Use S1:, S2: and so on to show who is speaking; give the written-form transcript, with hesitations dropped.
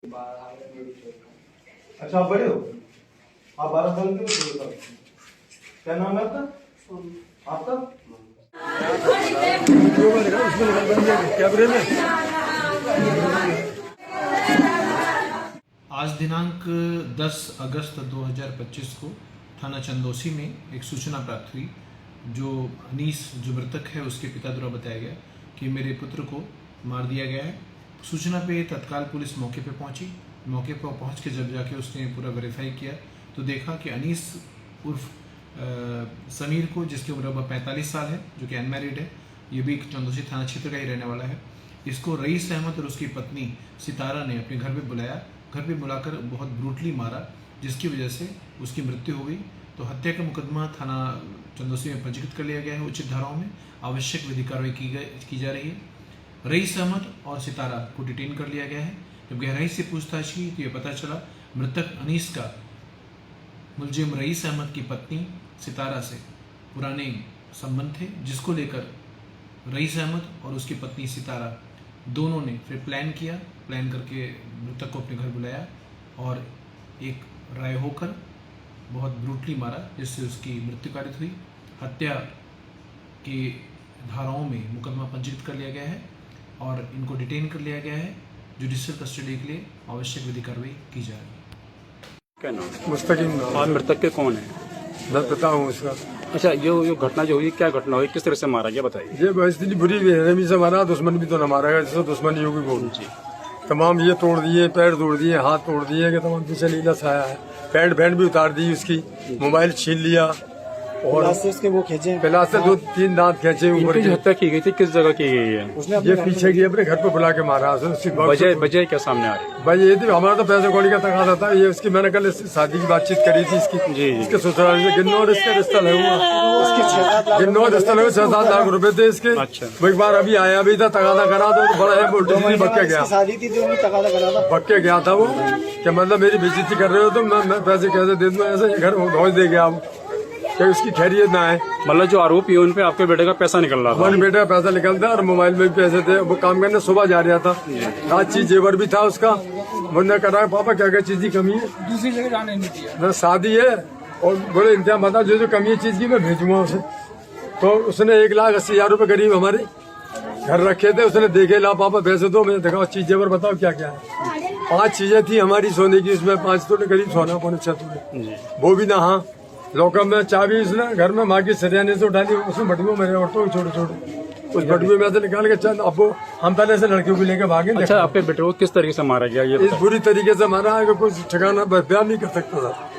S1: अच्छा, आप बड़े हो? आप 12 साल के हो? क्या नाम है आपका? आपका?
S2: आज दिनांक 10 अगस्त 2025 को थाना चंदौसी में एक सूचना प्राप्त हुई। जो अनीस जो मृतक है उसके पिता द्वारा बताया गया कि मेरे पुत्र को मार दिया गया है। सूचना पे तत्काल पुलिस मौके पे पहुंची। मौके पर पहुंच के जब जाके उसने पूरा वेरीफाई किया तो देखा कि अनीस उर्फ समीर को, जिसकी उम्र अब 45 साल है, जो कि अनमैरिड है, ये भी चंदौसी थाना क्षेत्र का ही रहने वाला है। इसको रईस अहमद और उसकी पत्नी सितारा ने अपने घर पे बुलाया। घर पे बुलाकर बहुत ब्रूटली मारा, जिसकी वजह से उसकी मृत्यु हो गई। तो हत्या का मुकदमा थाना चंदौसी में पंजीकृत कर लिया गया है। उचित धाराओं में आवश्यक विधि कार्रवाई की जा रही है। रईस अहमद और सितारा को डिटेन कर लिया गया है। जब गहराई से पूछताछ की तो ये पता चला मृतक अनीस का मुलजिम रईस अहमद की पत्नी सितारा से पुराने संबंध थे, जिसको लेकर रईस अहमद और उसकी पत्नी सितारा दोनों ने फिर प्लान करके मृतक को अपने घर बुलाया और एक राय होकर बहुत ब्रूटली मारा, जिससे उसकी मृत्यु कारित हुई। हत्या की धाराओं में मुकदमा पंजीकृत कर लिया गया है और इनको डिटेन कर लिया गया है। जुडिशियल कस्टडी के लिए आवश्यक विधि कार्रवाई की जा रही है।
S3: क्या नाम?
S4: मुस्तकीम नाम।
S3: और मृतक के कौन है?
S4: मैं पता हूँ उसका।
S3: अच्छा, जो घटना जो हुई, क्या घटना हुई, किस तरह से मारा गया, बताइए।
S4: ये बस इतनी बुरी बेरहमी से मारा, दुश्मन भी तो न मारा गया, जैसे दुश्मनी होगी वो
S3: जी।
S4: तमाम ये तोड़ दिए, पैर तोड़ दिए, हाथ तोड़ दिए कि तमाम पीछे नीला छाया है। पैंट भी उतार दी उसकी, मोबाइल छीन लिया और
S5: उसके वो खींचे,
S4: प्लास्टर 2-3 दांत खींचे ऊपर।
S3: जो हत्या की गई थी किस जगह की गई है?
S4: ये पीछे की अपने घर पे बुला के मारा।
S3: वजह क्या सामने आ रही है?
S4: भाई ये थी, हमारा तो पैसे कौड़ी का तकाजा था। ये उसकी मैंने कल शादी की बातचीत करी थी इसकी।
S3: जी।
S4: इसके ससुराल से गिन्नौर इसका रिश्ता लगा हुआ, गिन्नौर रिश्ता लगा 6-7 लाख रुपए थे इसके।
S3: अच्छा।
S4: वो एक बार अभी आया भी था, तकाजा करा तो बड़ा है बोल्टी बक्के गया,
S5: शादी थी जो तकाजा करा था,
S4: बक्के गया था वो। क्या मतलब मेरी बेइज्जती कर रहे हो तो मैं पैसे कैसे दे दूं? ऐसे घर पहुँच दे गया क्या उसकी खैरियत ना है।
S3: मतलब जो आरोपी है उन पे आपके बेटे का पैसा निकल रहा था?
S4: हमारे बेटे का पैसा निकलता और मोबाइल में भी पैसे थे। वो काम करने सुबह जा रहा था, रात चीज जेवर भी था उसका। मुझे करा पापा क्या क्या चीज की कमी है,
S5: दूसरी जगह जाने नहीं दिया,
S4: शादी है और बोले इंतजाम बता, जो कमी है चीज की मैं भेजूंगा उसे। तो उसने 1,80,000 रुपए करीब हमारे घर रखे थे। उसने देखे, ला पापा पैसे दो। मैंने देखा चीज जेवर बताओ क्या क्या है। 5 चीजें थी हमारी सोने की, उसमें 5 तोले करीब सोना, 5.5 तोले, वो भी ना। हाँ, लॉकअप में चाबी उसने घर में माँ की सरियाने से उठा ली, उसमें बटुए मेरे औरतों छोटे उस बटुए में से निकाल के चल। अब वो हम पहले से लड़कियों को लेके भागे।
S3: अच्छा, आपके बेटे को किस तरीके से मारा गया ये?
S4: इस बुरी तरीके से मारा है कि कुछ ठिकाना बयान नहीं कर सकता था।